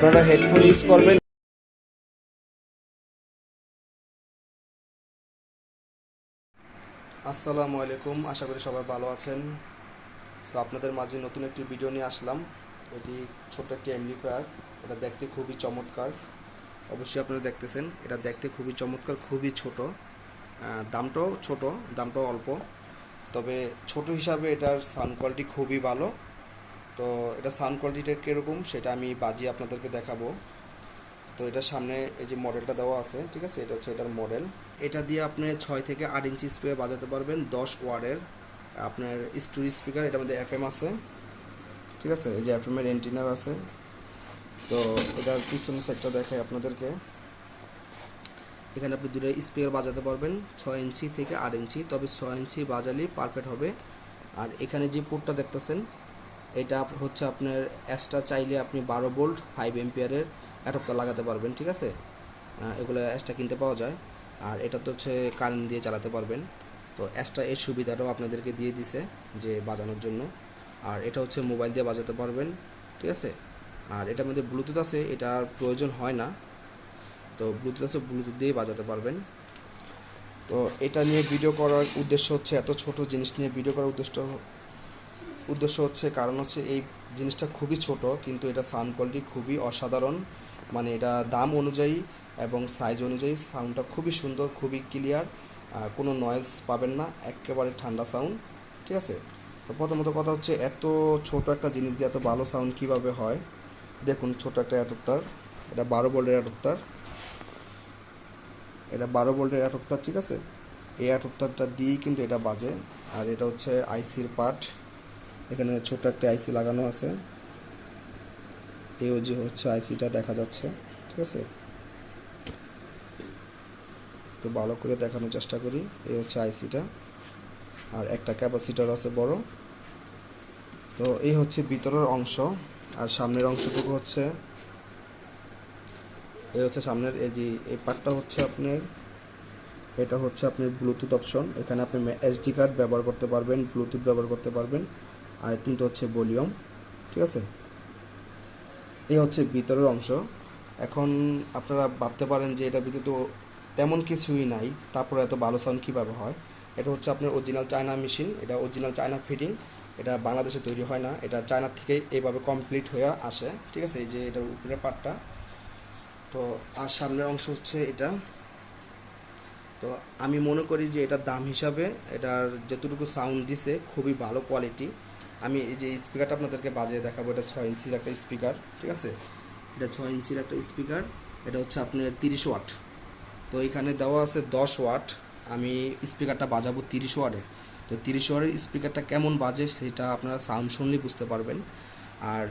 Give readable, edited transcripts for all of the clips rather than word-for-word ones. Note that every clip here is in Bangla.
আপনারা হেডফোন ইউজ করবেন। আসসালামু আলাইকুম, আশা করি সবাই ভালো আছেন। তো আপনাদের মাঝে নতুন একটি ভিডিও নিয়ে আসলাম। এটি ছোট্ট একটি অ্যাম্পলিফায়ার, এটা দেখতে খুবই চমৎকার। অবশ্যই আপনারা দেখতেছেন, এটা দেখতে খুবই চমৎকার, খুবই ছোট, দামটাও অল্প। তবে ছোট হিসাবে এটার সাউন্ড কোয়ালিটি খুবই ভালো। তো এটা সাউন্ড কোয়ালিটিটা কীরকম সেটা আমি বাজিয়ে আপনাদেরকে দেখাবো। তো এটার সামনে এই যে মডেলটা দেওয়া আছে, ঠিক আছে, এটা হচ্ছে এটার মডেল। এটা দিয়ে আপনি 6 থেকে 8 ইঞ্চি স্পিকার বাজাতে পারবেন, 10 ওয়াটের আপনার স্টুডিও স্পিকার। এটার মধ্যে এফএম আছে, ঠিক আছে, এই যে এফএম এর এন্টিনার আছে। তো এটার পিছনের সাইডটা দেখাই আপনাদেরকে। এখানে আপনি দুটো স্পিকার বাজাতে পারবেন, 6 ইঞ্চি থেকে 8 ইঞ্চি। তবে 6 ইঞ্চি বাজালেই পারফেক্ট হবে। আর এখানে যে পোর্টটা দেখতেছেন, এটা হচ্ছে আপনার এক্সট্রা চাইলে আপনি 12 ভোল্ট 5 এম্পিয়ারের অ্যাডাপ্টার লাগাতে পারবেন, ঠিক আছে। এগুলো এক্সট্রা কিনতে পাওয়া যায়। আর এটা তো হচ্ছে কারেন্ট দিয়ে চালাতে পারবেন। তো এক্সট্রা এর সুবিধাটাও আপনাদেরকে দিয়ে দিছে যে বাজানোর জন্য। আর এটা হচ্ছে মোবাইল দিয়ে বাজাতে পারবেন, ঠিক আছে। আর এটার মধ্যে ব্লুটুথ আছে, এটার প্রয়োজন হয় না। তো ব্লুটুথ আছে, ব্লুটুথ দিয়ে বাজাতে পারবেন। তো এটা নিয়ে ভিডিও করার উদ্দেশ্য হচ্ছে, এত ছোট জিনিস নিয়ে ভিডিও করার উদ্দেশ্য হচ্ছে, কারণ হচ্ছে এই জিনিসটা খুবই ছোট, কিন্তু এটা সাউন্ড কোয়ালিটি খুবই অসাধারণ। মানে এটা দাম অনুযায়ী এবং সাইজ অনুযায়ী সাউন্ডটা খুবই সুন্দর, খুবই ক্লিয়ার, কোনো নয়েজ পাবেন না, একেবারে ঠান্ডা সাউন্ড, ঠিক আছে। তো প্রথমত কথা হচ্ছে, এত ছোট একটা জিনিস দিয়ে এত ভালো সাউন্ড কীভাবে হয়। দেখুন, ছোট একটা অ্যাডাপ্টার, এটা 12 ভোল্টের অ্যাডাপ্টার, এটা 12 ভোল্টের অ্যাডাপ্টার, ঠিক আছে। এই অ্যাডাপ্টারটা দিয়েই কিন্তু এটা বাজে। আর এটা হচ্ছে আইসির পার্ট, এখানে ছোট একটা আইসি লাগানো আছে। এই যে হচ্ছে আইসিটা দেখা যাচ্ছে, ঠিক আছে। একটু ভালো করে দেখানোর চেষ্টা করি। এই হচ্ছে আইসিটা, আর একটা ক্যাপাসিটর আছে বড়। তো এই হচ্ছে ভিতরের অংশ। আর সামনের অংশটুকু হচ্ছে, এই হচ্ছে সামনের এই যে এই পার্টটা হচ্ছে আপনার, এটা হচ্ছে আপনার ব্লুটুথ অপশন। এখানে আপনি এসডি কার্ড ব্যবহার করতে পারবেন, ব্লুটুথ ব্যবহার করতে পারবেন। আর তিনটা হচ্ছে ভলিউম, ঠিক আছে। এই হচ্ছে ভিতরের অংশ। এখন আপনারা ভাবতে পারেন যে এটার ভিতরে তো তেমন কিছুই নাই, তারপরে এত ভালো সাউন্ড কীভাবে হয়। এটা হচ্ছে আপনার অরিজিনাল চায়না মেশিন, এটা অরিজিনাল চায়না ফিটিং, এটা বাংলাদেশে তৈরি হয় না, এটা চায়নার থেকেই এইভাবে কমপ্লিট হয়ে আসে, ঠিক আছে। এই যে এটার উপরের পার্টটা। তো আর সামনের অংশ হচ্ছে এটা। তো আমি মনে করি যে এটার দাম হিসাবে এটার যতটুকু সাউন্ড দিছে খুবই ভালো কোয়ালিটি। আমি এই যে স্পিকারটা আপনাদেরকে বাজিয়ে দেখাবো। এটা 6 ইঞ্চির একটা স্পিকার, ঠিক আছে। এটা 6 ইঞ্চির একটা স্পিকার। এটা হচ্ছে আপনার 30 ওয়াট। তো এখানে দেওয়া আছে 10 ওয়াট। আমি স্পিকারটা বাজাবো 30 ওয়াটের। তো 30 ওয়াটের স্পিকারটা কেমন বাজে সেটা আপনারা সাউন্ড শুনলেই বুঝতে পারবেন। আর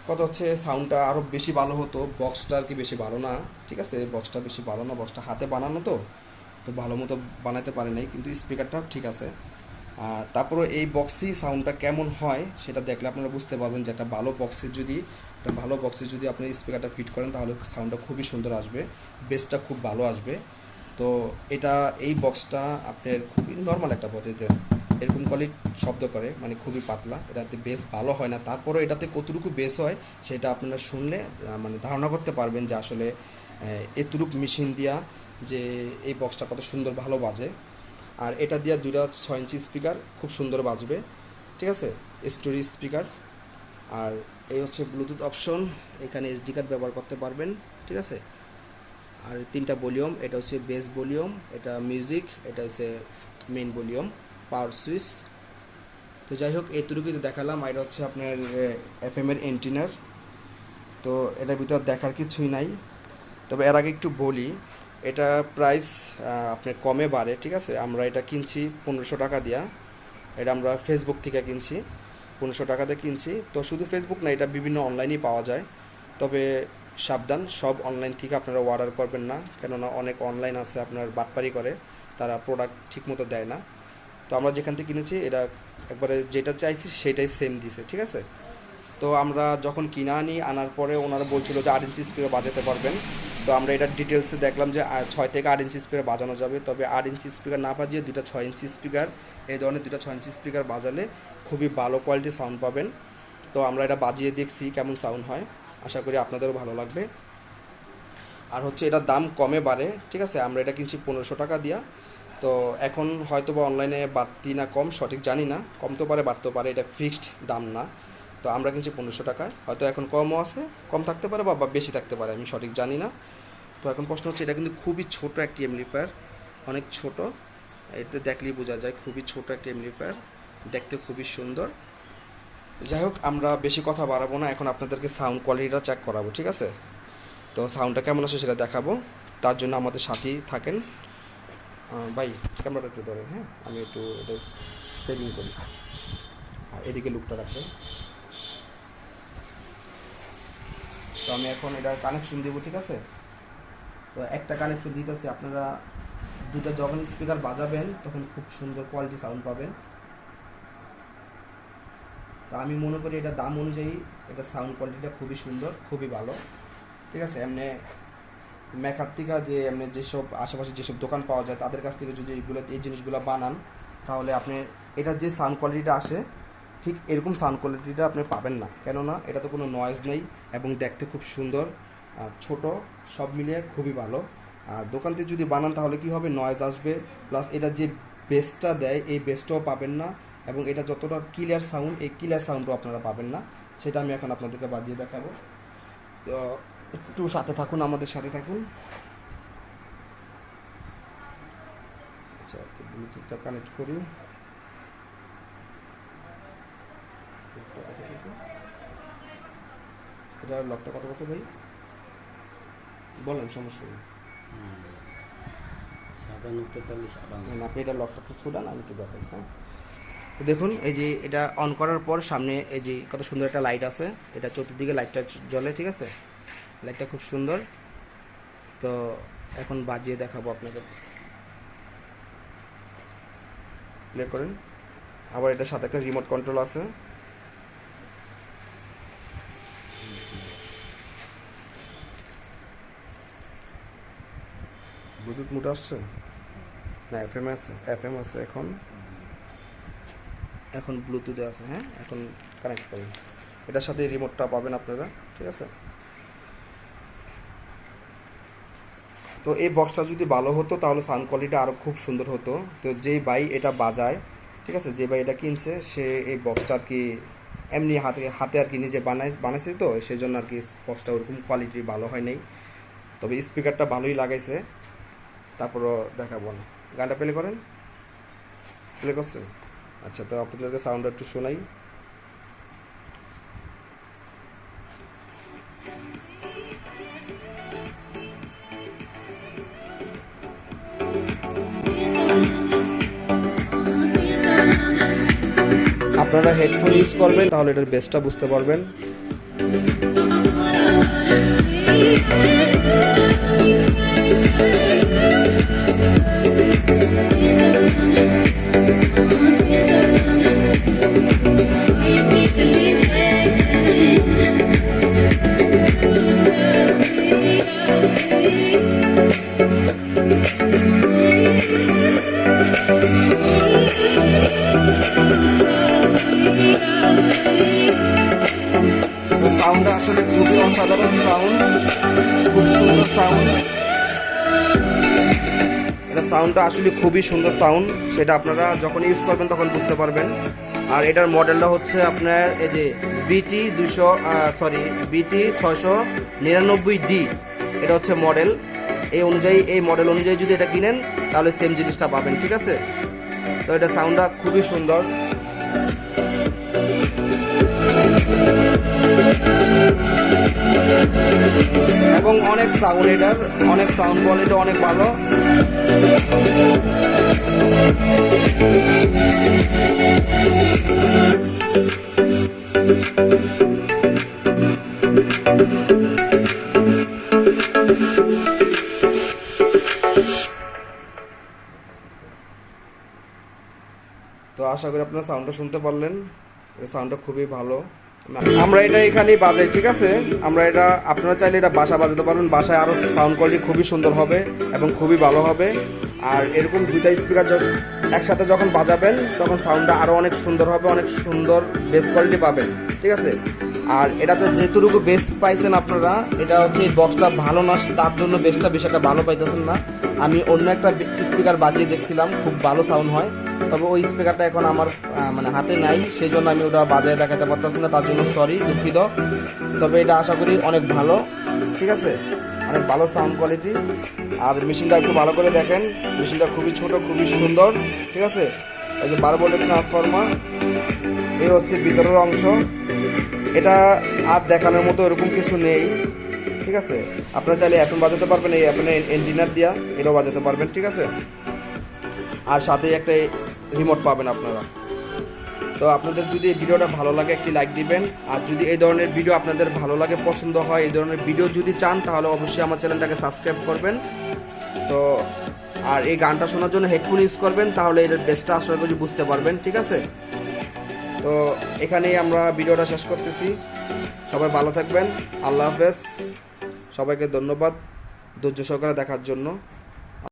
কথা হচ্ছে, সাউন্ডটা আরও বেশি ভালো হতো, বক্সটা আর কি বেশি ভালো না, ঠিক আছে। বক্সটা বেশি ভালো না, বক্সটা হাতে বানানো তো ভালো মতো বানাতে পারে নাই, কিন্তু স্পিকারটা ঠিক আছে। তারপরে এই বক্সেই সাউন্ডটা কেমন হয় সেটা দেখলে আপনারা বুঝতে পারবেন যে একটা ভালো বক্সে যদি আপনি স্পিকারটা ফিট করেন তাহলে সাউন্ডটা খুবই সুন্দর আসবে, বেসটা খুব ভালো আসবে। তো এই বক্সটা আপনার খুবই নর্মাল একটা বক্স, এরকম কোয়ালিটি শব্দ করে, মানে খুবই পাতলা, এটাতে বেস ভালো হয় না। তারপরে এটাতে কতটুকু বেস হয় সেটা আপনারা শুনলে মানে ধারণা করতে পারবেন যে আসলে এতটুকু মেশিন দিয়া যে এই বক্সটা কত সুন্দর ভালো বাজে। আর এটা দিয়ে দুইটা 6 ইঞ্চি স্পিকার খুব সুন্দর বাজবে, ঠিক আছে, স্টোরেজ স্পিকার। আর এই হচ্ছে ব্লুটুথ অপশন, এখানে এসডি কার্ড ব্যবহার করতে পারবেন, ঠিক আছে। আর তিনটা ভলিউম, এটা হচ্ছে বেস ভলিউম, এটা মিউজিক, এটা হচ্ছে মেইন ভলিউম, পাওয়ার সুইচ। তো যাই হোক, এইটুকুই তো দেখালাম। আর এটা হচ্ছে আপনার এফএম এর এন্টিনার। তো এটার ভিতর দেখার কিছুই নাই। তবে এর আগে একটু বলি, এটা প্রাইস আপনার কমে বাড়ে, ঠিক আছে। আমরা এটা কিনছি 1500 টাকা দিয়া। এটা আমরা ফেসবুক থেকে কিনছি, 1500 টাকাতে কিনছি। তো শুধু ফেসবুক না, এটা বিভিন্ন অনলাইনেই পাওয়া যায়। তবে সাবধান, সব অনলাইন থেকে আপনারা অর্ডার করবেন না, কেননা অনেক অনলাইন আছে আপনার বাটপারি করে, তারা প্রোডাক্ট ঠিকমতো দেয় না। তো আমরা যেখান থেকে কিনেছি এটা একবারে যেটা চাইছি সেটাই সেম দিছে, ঠিক আছে। তো আমরা যখন কিনে আনার পরে ওনারা বলছিল যে 8 ইঞ্চি স্পিকার বাজাতে পারবেন। তো আমরা এটার ডিটেলসে দেখলাম যে 6 থেকে 8 ইঞ্চি স্পিকার বাজানো যাবে। তবে 8 ইঞ্চি স্পিকার না বাজিয়ে দুটা 6 ইঞ্চি স্পিকার, এই ধরনের দুটা 6 ইঞ্চি স্পিকার বাজালে খুবই ভালো কোয়ালিটির সাউন্ড পাবেন। তো আমরা এটা বাজিয়ে দেখছি কেমন সাউন্ড হয়। আশা করি আপনাদেরও ভালো লাগবে। আর হচ্ছে এটার দাম কমে বাড়ে, ঠিক আছে। আমরা এটা কিনছি 1500 টাকা দিয়া। তো এখন হয়তো বা অনলাইনে বাড়তি না কম সঠিক জানি না, কমতেও পারে বাড়তেও পারে, এটা ফিক্সড দাম না। তো আমরা কিনছি 1500 টাকায়, হয়তো এখন কমও আছে, কম থাকতে পারে বা বেশি থাকতে পারে, আমি সঠিক জানি না। তো এখন প্রশ্ন হচ্ছে এটা কিন্তু খুবই ছোট একটি অ্যাম্পলিফায়ার, অনেক ছোট, এতে দেখলেই বোঝা যায় খুবই ছোট একটি অ্যাম্পলিফায়ার, দেখতে খুবই সুন্দর। যাই হোক, আমরা বেশি কথা বাড়াবো না, এখন আপনাদেরকে সাউন্ড কোয়ালিটিটা চেক করাবো, ঠিক আছে। তো সাউন্ডটা কেমন আসে সেটা দেখাবো, তার জন্য আমাদের সাথেই থাকেন। ভাই ক্যামেরাটা একটু ধরেন, হ্যাঁ, আমি একটু এটা সেটিং করি, আর এদিকে লুকটা রাখবেন। তো আমি এখন এটা কানেকশন দেবো, ঠিক আছে। তো একটা কানেকশন দিতেছি, আপনারা দুটো যখন স্পিকার বাজাবেন তখন খুব সুন্দর কোয়ালিটি সাউন্ড পাবেন। তো আমি মনে করি এটা দাম অনুযায়ী এটা সাউন্ড কোয়ালিটিটা খুবই সুন্দর, খুবই ভালো, ঠিক আছে। এমনি মেকার থেকে যে এমনি যেসব আশেপাশে যেসব দোকান পাওয়া যায় তাদের কাছ থেকে যদি এই জিনিসগুলো বানান, তাহলে আপনি এটার যে সাউন্ড কোয়ালিটিটা আসে ঠিক এরকম সাউন্ড কোয়ালিটিটা আপনি পাবেন না, কেননা এটা তো কোনো নয়েজ নেই এবং দেখতে খুব সুন্দর, ছোট, সব মিলিয়ে খুবই ভালো। আর দোকান থেকে যদি বানান তাহলে কি হবে, নয়েজ আসবে, প্লাস এটা যে বেসটা দেয় এই বেসটাও পাবেন না, এবং এটা যতটা ক্লিয়ার সাউন্ড এই ক্লিয়ার সাউন্ডও আপনারা পাবেন না। সেটা আমি এখন আপনাদেরকে বাজিয়ে দেখাবো। তো একটু সাথে থাকুন, আমাদের সাথে থাকুন। আচ্ছা, ব্লুটুথটা কানেক্ট করি। এটা লকটা কত কত ভাই বলেন, সমস্যা নেই। 57 আপনি এটা লকটা একটু ছুটান, আমি একটু দেখাই। হ্যাঁ, দেখুন এই যে এটা অন করার পর সামনে এই যে কত সুন্দর একটা লাইট আছে, এটা চতুর্দিকে লাইটটা জ্বলে, ঠিক আছে, লাইটটা খুব সুন্দর। তো এখন বাজিয়ে দেখাবো আপনাদের, প্লে করেন। আবার এটার সাথে একটা রিমোট কন্ট্রোল আছে। ব্লুটুথ মোড আসছে না, এফএম আছে, এফএম আছে, এখন ব্লুটুথে আছে। হ্যাঁ, এখন কানেক্ট করেন, এটার সাথে রিমোটটা পাবেন আপনারা, ঠিক আছে। তো এই বক্সটা যদি ভালো হতো তাহলে সাউন্ড কোয়ালিটি আরও খুব সুন্দর হতো। তো যেই ভাই এটা বাজায়, ঠিক আছে, যে ভাই এটা কিনছে সে এই বক্সটা আর কি এমনি হাতে আর কি নিজে বানাইছে, তো সেই জন্য আর কি বক্সটা ওরকম কোয়ালিটি ভালো হয় নাই, তবে স্পিকারটা ভালোই লাগাইছে। তারপরও দেখাবো না, গানটা প্লে করেন, প্লে করছেন। আচ্ছা, তো আপনাদেরকে সাউন্ডটা একটু শোনাই। আপনারা হেডফোন ইউজ করবেন তাহলে এটার বেসটা বুঝতে পারবেন। সাউন্ডটা আসলে খুবই অসাধারণ সাউন্ড, খুব সুন্দর সাউন্ড। এটা সাউন্ডটা আসলে খুবই সুন্দর সাউন্ড, সেটা আপনারা যখন ইউজ করবেন তখন বুঝতে পারবেন। আর এটার মডেলটা হচ্ছে আপনার এই যে BT-699D, এটা হচ্ছে মডেল। এই মডেল অনুযায়ী যদি এটা কিনেন তাহলে সেম জিনিসটা পাবেন, ঠিক আছে। তো এটা সাউন্ডটা খুবই সুন্দর। এবং অনেক সাউন্ড, এটার অনেক সাউন্ড কোয়ালিটি অনেক ভালো। তো আশা করি আপনারা সাউন্ডটা শুনতে পারলেন, সাউন্ডটা খুবই ভালো। আমরা এটা এখানেই বাজাই, ঠিক আছে। আমরা এটা আপনারা চাইলে এটা বাসা বাজাতে পারবেন, বাসায় আরও সাউন্ড কোয়ালিটি খুবই সুন্দর হবে এবং খুবই ভালো হবে। আর এরকম দুইটা স্পিকার একসাথে যখন বাজাবেন তখন সাউন্ডটা আরও অনেক সুন্দর হবে, অনেক সুন্দর বেস কোয়ালিটি পাবেন, ঠিক আছে। আর এটাতে যেটুকু বেস পাইছেন আপনারা, এটা হচ্ছে এই বক্সটা ভালো না, তার জন্য বেসটা বেশ একটা ভালো পাইতেছেন না। আমি অন্য একটা স্পিকার বাজিয়ে দেখছিলাম, খুব ভালো সাউন্ড হয়, তবে ওই স্পিকারটা এখন আমার মানে হাতে নাই, সেই জন্য আমি ওটা বাজায় দেখাতে পারতেছি না, তার জন্য সরি, দুঃখিত। তবে এটা আশা করি অনেক ভালো, ঠিক আছে, অনেক ভালো সাউন্ড কোয়ালিটি। আর মেশিনটা একটু ভালো করে দেখেন, মেশিনটা খুবই ছোট, খুবই সুন্দর, ঠিক আছে। এই যে 12 ভোল্টের ট্রান্সফরমার, এই হচ্ছে ভিতরের অংশ। এটা আর দেখানোর মতো এরকম কিছু নেই, ঠিক আছে। আপনারা চাইলে এখন বাজাতে পারবেন, এই আপনার এন্টিনার দিয়া এটাও বাজাতে পারবেন, ঠিক আছে। আর সাথে একটা রিমোট পাবেন আপনারা। তো আপনাদের যদি এই ভিডিওটা ভালো লাগে একটি লাইক দিবেন, আর যদি এই ধরনের ভিডিও আপনাদের ভালো লাগে, পছন্দ হয়, এই ধরনের ভিডিও যদি চান, তাহলে অবশ্যই আমার চ্যানেলটাকে সাবস্ক্রাইব করবেন। তো আর এই গানটা শোনার জন্য হেডফোন ইউজ করবেন, তাহলে এর বেস্টটা আশা করি বুঝতে পারবেন, ঠিক আছে। তো এখানেই আমরা ভিডিওটা শেষ করতেছি। সবাই ভালো থাকবেন, আল্লাহ হাফেজ। সবাইকে ধন্যবাদ ধৈর্য সহকারে দেখার জন্য।